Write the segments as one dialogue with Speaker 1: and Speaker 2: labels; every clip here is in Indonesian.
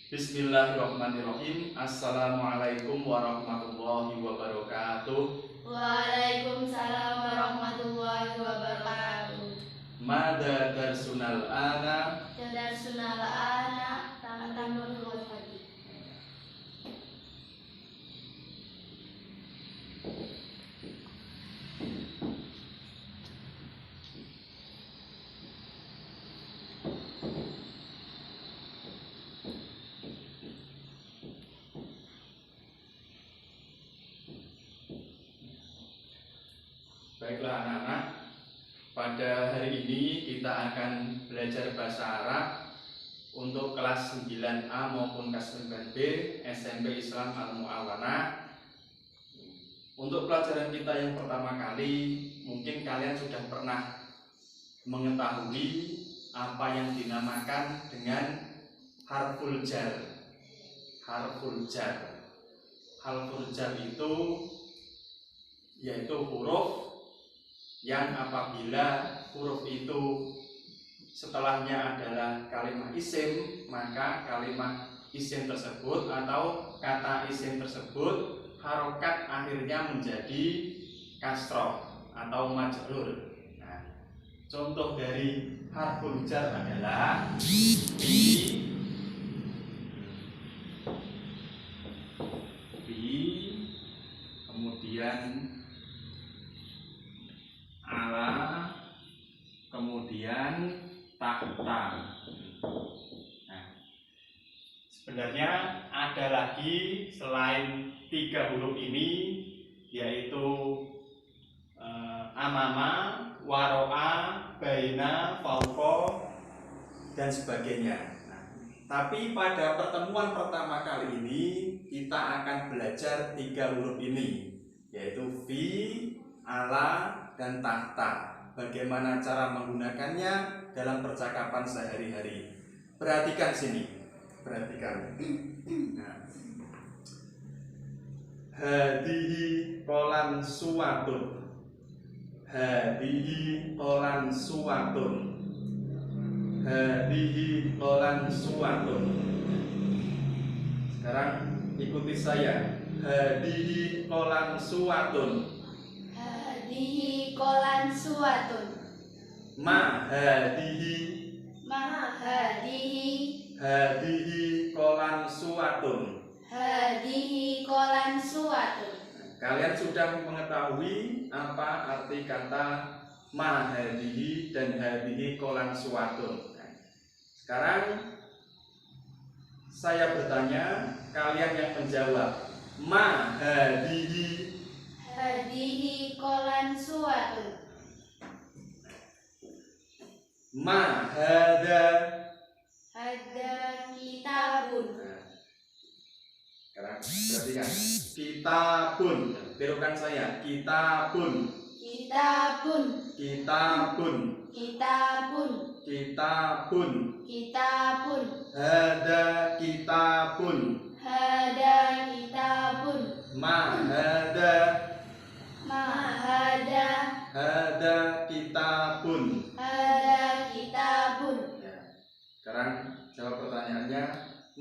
Speaker 1: Bismillahirrahmanirrahim. Assalamualaikum warahmatullahi wabarakatuh.
Speaker 2: Waalaikumsalam warahmatullahi wabarakatuh.
Speaker 1: Mada darsunal ana.
Speaker 2: Darsunal ana tamanul wafadi.
Speaker 1: Baiklah anak-anak, pada hari ini kita akan belajar bahasa Arab untuk kelas 9A maupun kelas 9B SMP Islam Al-Mu'awanah. Untuk pelajaran kita yang pertama kali, mungkin kalian sudah pernah mengetahui apa yang dinamakan dengan harful jar. Harful jar. Harful jar itu yaitu huruf yang apabila huruf itu setelahnya adalah kalimat isim, maka kalimat isim tersebut atau kata isim tersebut harokat akhirnya menjadi kasroh atau majrur. Nah, contoh dari harful jar adalah bi, kemudian ala, kemudian tahta. Nah, sebenarnya ada lagi selain 3 huruf ini, yaitu amama, waro'a, baina, fauqa, dan sebagainya. Nah, tapi pada pertemuan pertama kali ini kita akan belajar 3 huruf ini, yaitu fi, ala, dan tahta. Bagaimana cara menggunakannya dalam percakapan sehari-hari. Perhatikan sini. Perhatikan. Nah. Hadihi kolan suwatun. Hadihi kolan suwatun. Hadihi kolan suwatun. Sekarang ikuti saya. Hadihi kolan suwatun.
Speaker 2: Hadihi kolan suwatun.
Speaker 1: Ma hadihi.
Speaker 2: Ma hadihi.
Speaker 1: Hadihi kolan suwatun.
Speaker 2: Hadihi kolan suwatun.
Speaker 1: Kalian sudah mengetahui apa arti kata ma hadihi dan hadihi kolan suwatun. Sekarang saya bertanya, kalian yang menjawab. Ma hadihi.
Speaker 2: Hadihi kolan suwatun.
Speaker 1: Ma hada.
Speaker 2: Hada kitabun.
Speaker 1: Sekarang perhatikan. Kitabun. Tirukan saya. Kitabun.
Speaker 2: Kitabun.
Speaker 1: Kitabun.
Speaker 2: Kitabun.
Speaker 1: Kitabun.
Speaker 2: Kitabun.
Speaker 1: Hada kitabun.
Speaker 2: Hada kitabun.
Speaker 1: Ma hada.
Speaker 2: Ma hada.
Speaker 1: Hada kitabun.
Speaker 2: Hada kitabun.
Speaker 1: Ya. Sekarang jawab pertanyaannya.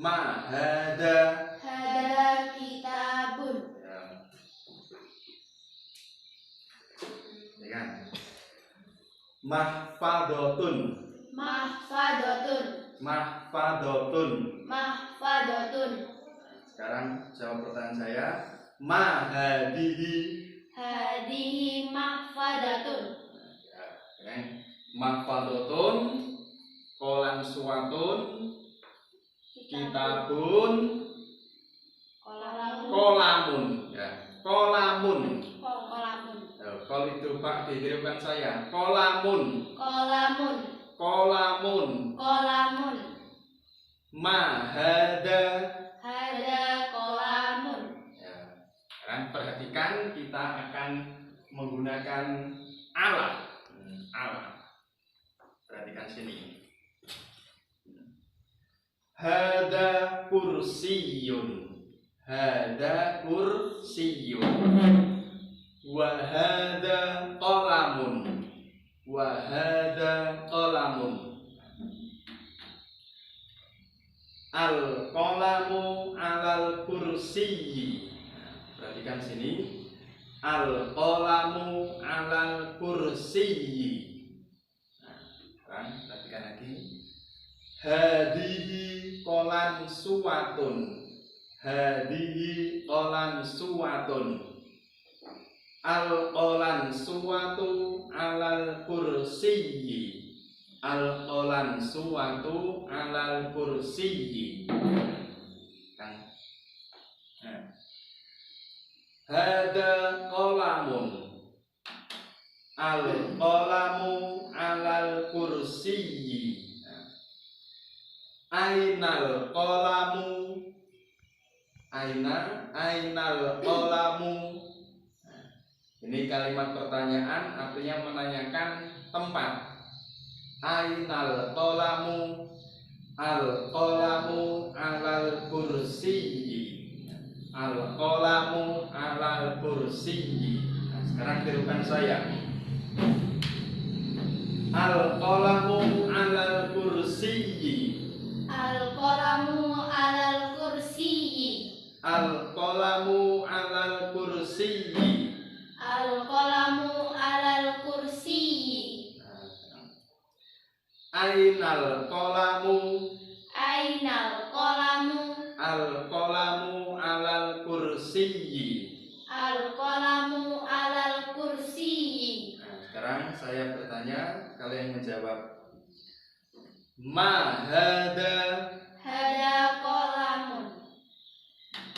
Speaker 1: Ma hada.
Speaker 2: Hada kitabun.
Speaker 1: Ya. Kan? Mahfadotun.
Speaker 2: Mahfadotun.
Speaker 1: Mahfadotun.
Speaker 2: Mahfadotun.
Speaker 1: Sekarang jawab pertanyaan saya. Ma hadihi.
Speaker 2: Hadihi mahfadatun.
Speaker 1: Ya. Mahfadotun. Kolan suwatun. Kitabun. Kolamun. Ya. Kolamun.
Speaker 2: Kolamun.
Speaker 1: Kalau itu Pak ditirukan saya. Kolamun.
Speaker 2: Kolamun.
Speaker 1: Kolamun.
Speaker 2: Kolamun.
Speaker 1: Ma hada.
Speaker 2: Hada kolamun.
Speaker 1: Ya. Sekarang perhatikan, kita akan menggunakan alat. Alat. Perhatikan sini. Hada kursiyun. Hada kursiyun. Wa hada qalamun. Wa hada qalamun. Al-qalamu alal kursiyyi. Perhatikan sini. Al-qalamu alal kursiyyi. Perhatikan lagi. Hadihi qolan suwatun. Hadihi qolan suwatun. Al-qolan suwatu alal kursiyyi. Al-qolan suwatu alal kursiyyi. Kan? Hada qolamun. Al-qolamu alal kursiyyi. Ainal qolamu. Ainal qolamu. Ini kalimat pertanyaan, artinya menanyakan tempat. Ainal qolamu. Al-qolamu alal kursiyyi. Al-qolamu alal kursiyyi. Nah, sekarang tirukan saya. Al-qolamu alal kursiyyi.
Speaker 2: Al-qalamu alal kursiyyi.
Speaker 1: Al-qolamu alal kursiyyi.
Speaker 2: Al-qalamu alal kursiyyi.
Speaker 1: Ainal qolamu.
Speaker 2: Ainal qalamu.
Speaker 1: Al-qolamu alal kursiyyi.
Speaker 2: Al-qalamu alal kursiyyi.
Speaker 1: Nah, sekarang saya bertanya, kalian menjawab. Ma hada.
Speaker 2: Hada qalamun.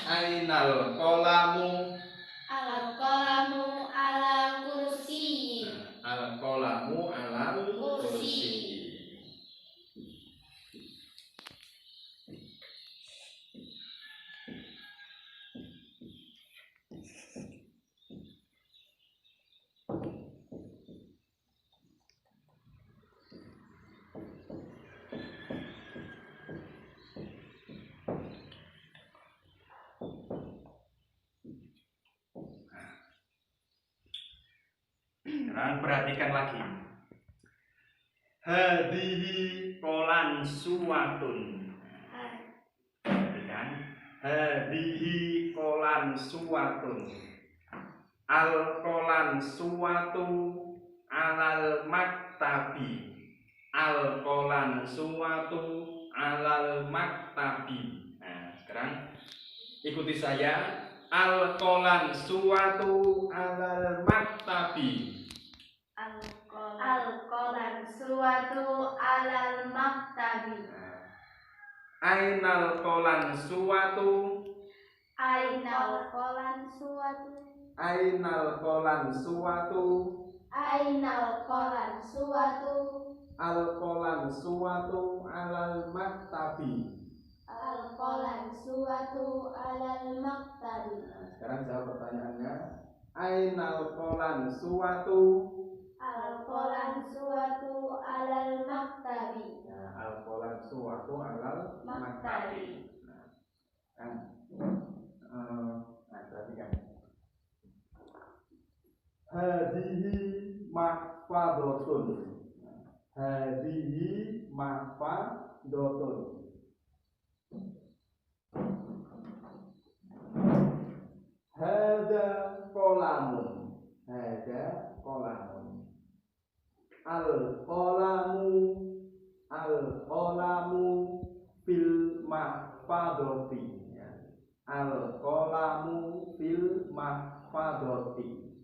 Speaker 1: Ainal qolamu.
Speaker 2: Al-qalamu alal kursiyyi.
Speaker 1: Al-qolamu alal kursiyyi. Sekarang perhatikan lagi. Hadihi qolan suwatun. Perhatikan. Hadihi qolan suwatun. Al-qolan suwatu alal maktabi. Al-qolan suwatu alal maktabi. Nah, sekarang ikuti saya. Al-qolan suwatu alal maktabi.
Speaker 2: Al-qolan suwatu alal maktabi.
Speaker 1: Ainal qolan suwatu.
Speaker 2: Ainal qolan suwatu.
Speaker 1: Ainal qolan suwatu.
Speaker 2: Ainal qolan suwatu.
Speaker 1: Al-qolan suwatu alal maktabi.
Speaker 2: Al-qolan suwatu alal maktabi.
Speaker 1: Nah, sekarang jawab pertanyaannya. Ainal qolan suwatu.
Speaker 2: Al-qolan suwatu alal maktabi.
Speaker 1: Nah, al-qolan suwatu alal maktabi. Nah, perhatikan. Hadihi mahfadotun. Hadihi mahfadotun. Hada qolamun. Hada qolamun. Al-qolamu. Al-qolamu fil mahfadoti. Al-qolamu fil mahfadoti.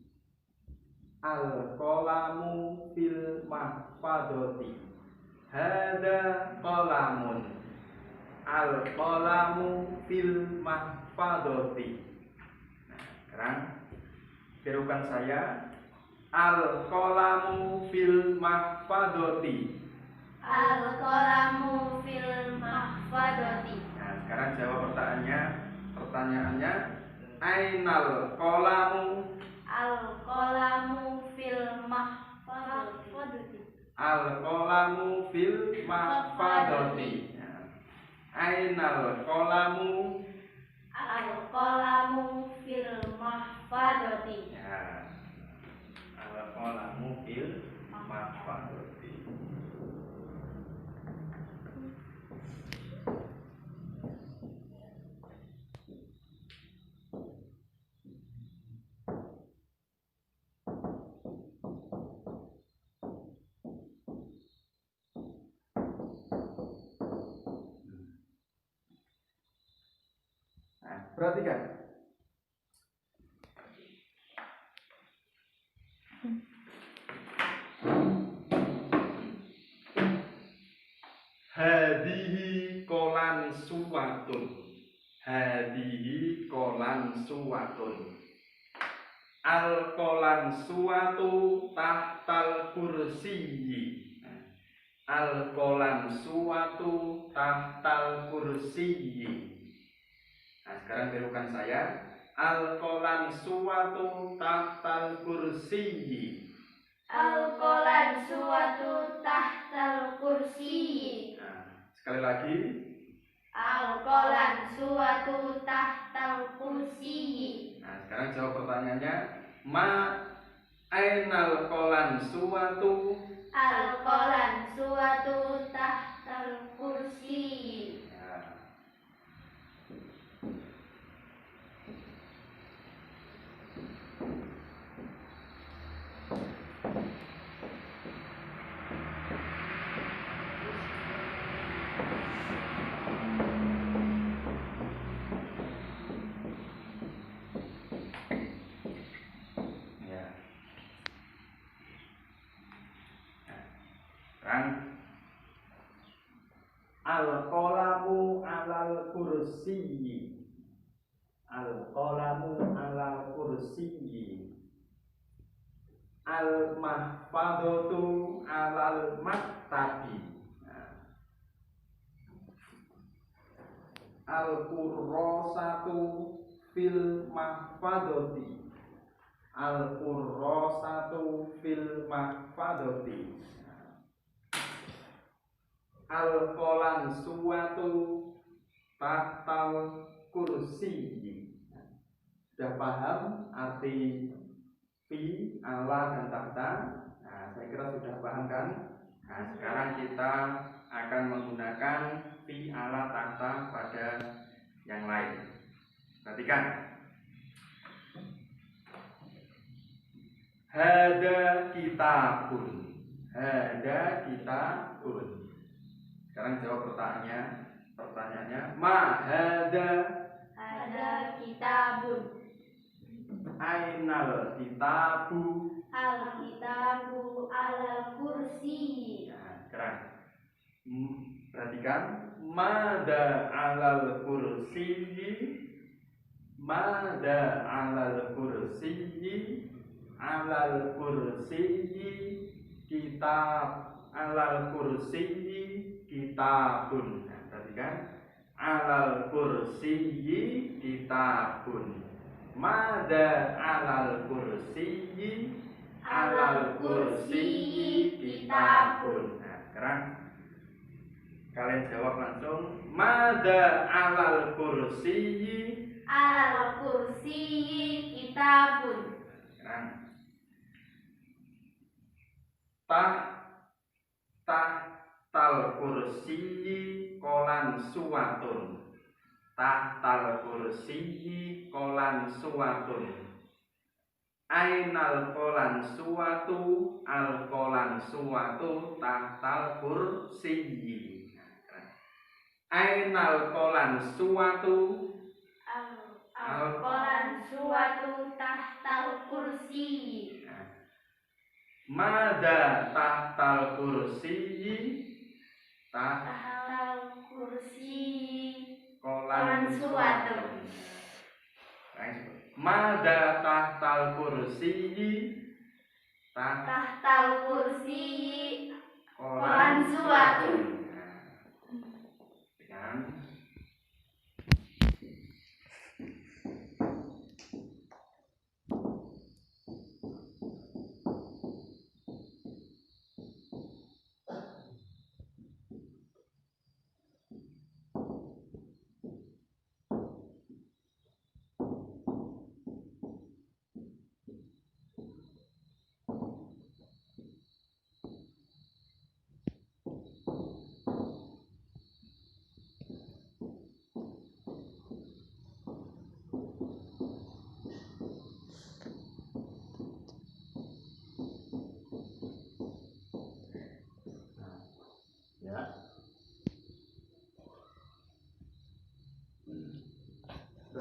Speaker 1: Al-qolamu fil mahfadoti. Hada qolamun. Al-qolamu fil mahfadoti. Nah, sekarang tirukan saya. Al-qolamu fil mahfadoti.
Speaker 2: Al-qalamu fil mahfadoti.
Speaker 1: Nah, sekarang jawab pertanyaannya. Ainal qolamu.
Speaker 2: Al-qalamu fil mahfadoti.
Speaker 1: Al-qolamu fil mahfadoti. Ainal qolamu.
Speaker 2: Al-qalamu fil mahfadoti.
Speaker 1: Al-qolamu fil mahfadoti. Perhatikan. Hadihi kolan suwatun. Hadihi kolan suwatun. Al kolan suwatu tahtal kursiyi. Al kolan suwatu tahtal kursiyi. Nah, sekarang tirukan saya. Al kolan suwatu tahtal kursiyi.
Speaker 2: Al kolan suwatu tahtal kursi.
Speaker 1: Nah, sekali lagi.
Speaker 2: Al kolan suwatu tahtal kursi.
Speaker 1: Nah, sekarang jawab pertanyaannya. Ma ainal kolan suwatu.
Speaker 2: Al kolan suwatu tahtal kursi.
Speaker 1: Ya. Al-qalamu alal kursiyyi. Al-qalamu alal kursiyyi. Al-mahfadhatu alal maktabi. Al-qurrasatu fil mahfadhati. Al-qurrasatu fil mahfadhati. Al-kolan suwatu tahtal kursi. Sudah paham arti fi, ala, dan tahta? Nah, saya kira sudah paham kan? Nah, sekarang kita akan menggunakan fi, ala, tahta pada yang lain. Perhatikan. Hada kitabun. Hada kitabun. Sekarang jawab pertanyaannya. Ma hada.
Speaker 2: Hada kitabun.
Speaker 1: Ainal kitabu.
Speaker 2: Al kitabu alal kursi.
Speaker 1: Nah, sekarang perhatikan. Mada alal kursiyi. Mada alal kursiyi. Alal kursiyi kitab. Alal kursiyi kitabun. Nah, perhatikan. Alal kursiyyi kitabun. Mada alal kursiyyi. Alal kursiyyi kitabun. Nah, sekarang kalian jawab langsung. Mada alal kursiyyi.
Speaker 2: Alal kursiyyi kitabun.
Speaker 1: Sekarang tahtal kursiyyi kolan suwatun. Tahtal kursiyyi kolan suwatun. Ainal kolan suwatu. Al kolan suwatu tahtal kursiyyi. Ainal kolan suwatu.
Speaker 2: Al kolan suwatu tahtal kursi.
Speaker 1: Mada tahtal kursiyyi.
Speaker 2: Tahtal kursi
Speaker 1: Kolan
Speaker 2: suwatu.
Speaker 1: Mada tahtal kursiyyi.
Speaker 2: Tahtal kursi kolan suwatu.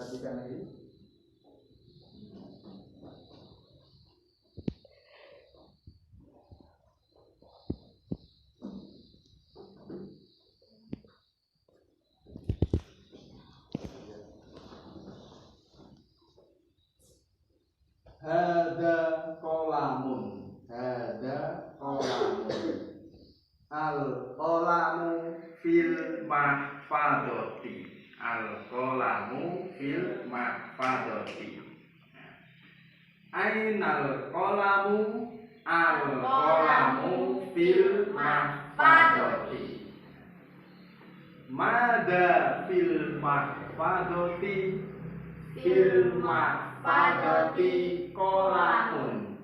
Speaker 1: Perhatikan lagi. Hada kolamun. Al kolamu fil mahfadoti. Ainal kolamu. Al kolamu fil mahfadoti. Mada fil mahfadoti. Kolamun.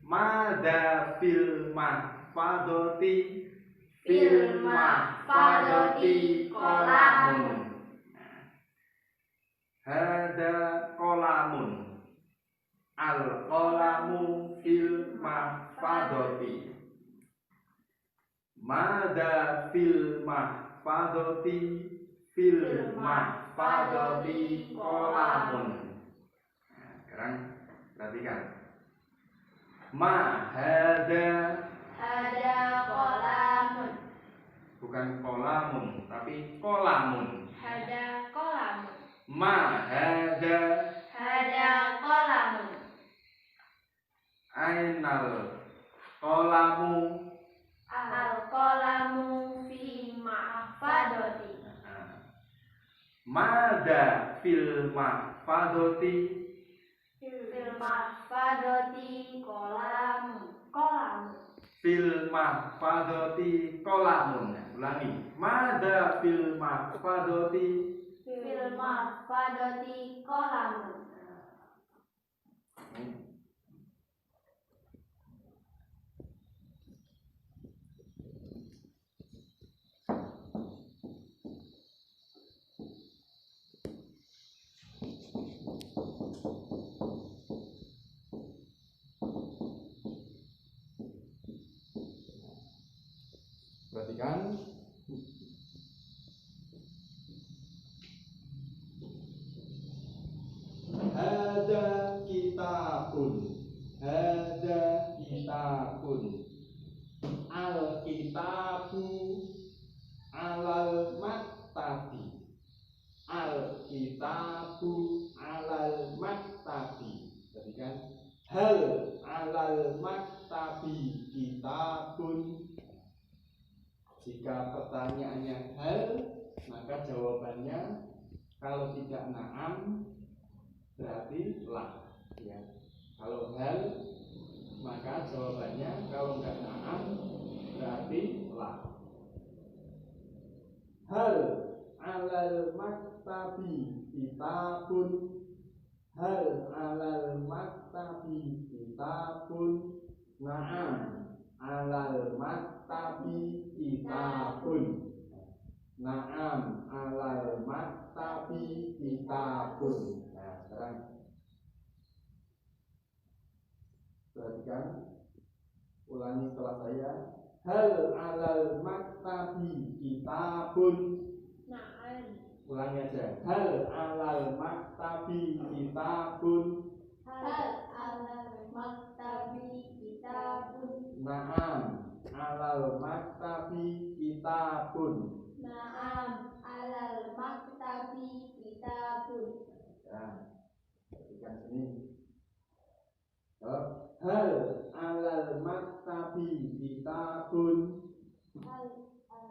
Speaker 1: Mada fil mahfadoti. Kolamun. Hada kolamun. Al kolamu fil mahfadoti. Mada fil mahfadoti. Kolamun. Nah, sekarang perhatikan. Ma hada
Speaker 2: kolamun.
Speaker 1: Bukan kolamun, tapi kolamun.
Speaker 2: Hada kolamun.
Speaker 1: Ma hada
Speaker 2: kolamun.
Speaker 1: Ainal kolamu.
Speaker 2: Al kolamu fi mahfadoti.
Speaker 1: Mada fil mahfadoti.
Speaker 2: Kolamun.
Speaker 1: Fil mahfadoti kolamun. Ulangi. Mada fil mahfadoti.
Speaker 2: Kolamun.
Speaker 1: Perhatikan. Hada kitabun. Al kitabu alal maktabi. Perhatikan. Hal alal maktabi kitabun. Jika pertanyaannya hal, maka jawabannya kalau tidak na'am berarti la. Ya. Kalau hal, maka jawabannya kalau enggak na'am berarti la. Hal alal maktabi kitabun. Na'am alal maktabi kitabun. Nah, sekarang perhatikan, ulangi setelah saya. Hal alal maktabi kitabun. Ulangi aja. Hal alal maktabi kitabun. Na'am alal maktabi kitabun. Ya, perhatikan sini. Hal alal maktabi kitabun.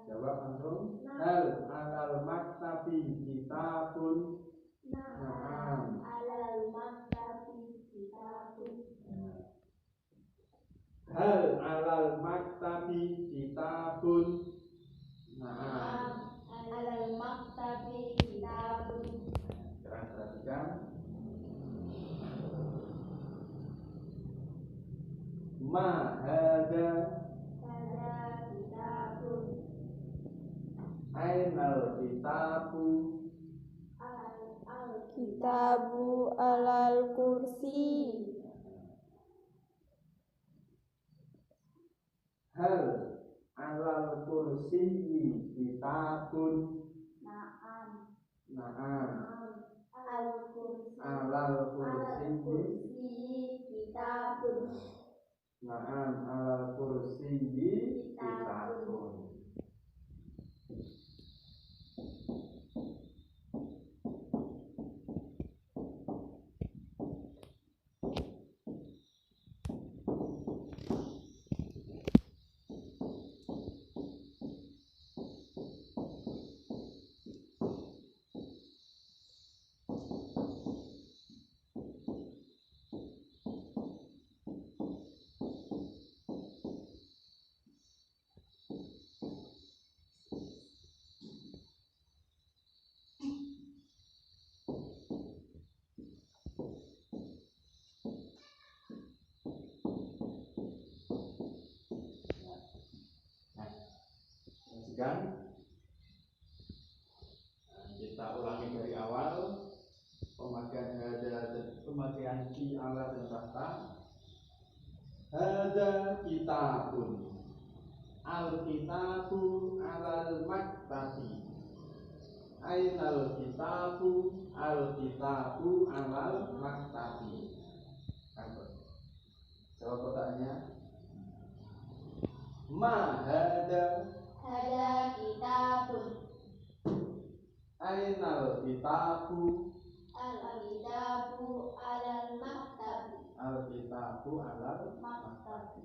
Speaker 1: Jawab langsung. Hal alal maktabi kitabun. Na'am. Hal alal maktabi kitabun. Na'am. Sekarang perhatikan. Ma hada. Ainal kitabu.
Speaker 3: Kitabu alal kursi.
Speaker 1: Hal alal kursi kitabun. Na'am. alal kursi
Speaker 3: kitabun.
Speaker 1: Na'am, alal kursi kitabun. Dan kita ulangi dari awal pemakaian fi ala dan tahta. Hada kitabun, al kitabu alal maktabi. Ainal kitabu, al kitabu alal maktabi. Jawab pertanyaannya. Ma hada
Speaker 3: Kitabun.
Speaker 1: Ainal kitabu,
Speaker 3: Al-kitabu alal maktabi.
Speaker 1: al kitabu alal maktabi.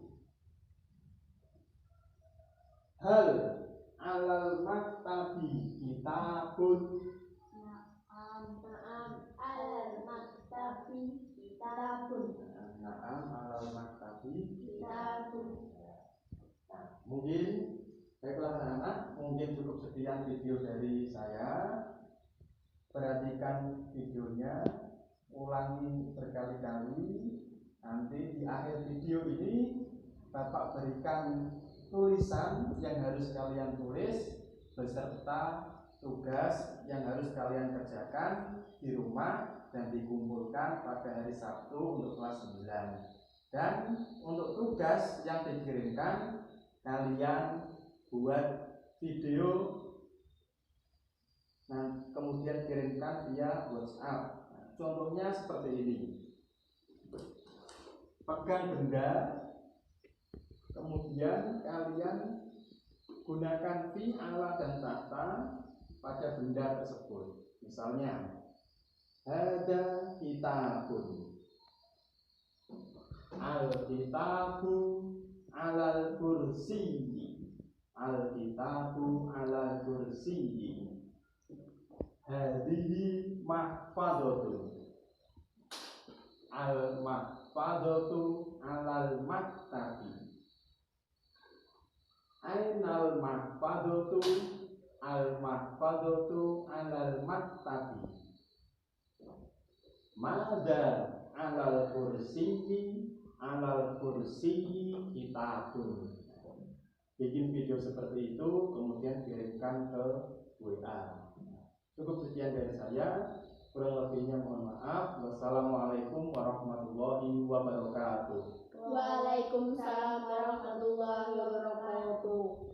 Speaker 1: Hal alal maktabi kitabun.
Speaker 3: Na'am alal maktabi kitabun.
Speaker 1: Na'am alal maktabi
Speaker 3: Kitabun.
Speaker 1: Mungkin baiklah anak-anak, mungkin cukup sekian video dari saya. Perhatikan videonya, ulangi berkali-kali. Nanti di akhir video ini Bapak berikan tulisan yang harus kalian tulis beserta tugas yang harus kalian kerjakan di rumah dan dikumpulkan pada hari Sabtu untuk kelas 9. Dan untuk tugas yang dikirimkan, kalian buat video dan kemudian kirimkan via WhatsApp. Nah, contohnya seperti ini. Pegang benda, kemudian kalian gunakan fi, ala, dan tahta pada benda tersebut. Misalnya, hada kitabun, al kitabu alal kursi, al kitabu alal kursi, hadihi mahfadotun, al mahfadotu alal maktabi. Ainal mahfadotu, al mahfadotu alal maktabi. Mada alal kursiyi, alal kursiyi kitabun. Bikin video seperti itu, kemudian kirimkan ke WA. Cukup sekian dari saya, kurang lebihnya mohon maaf. Wassalamualaikum warahmatullahi wabarakatuh.
Speaker 3: Waalaikumsalam warahmatullahi wabarakatuh.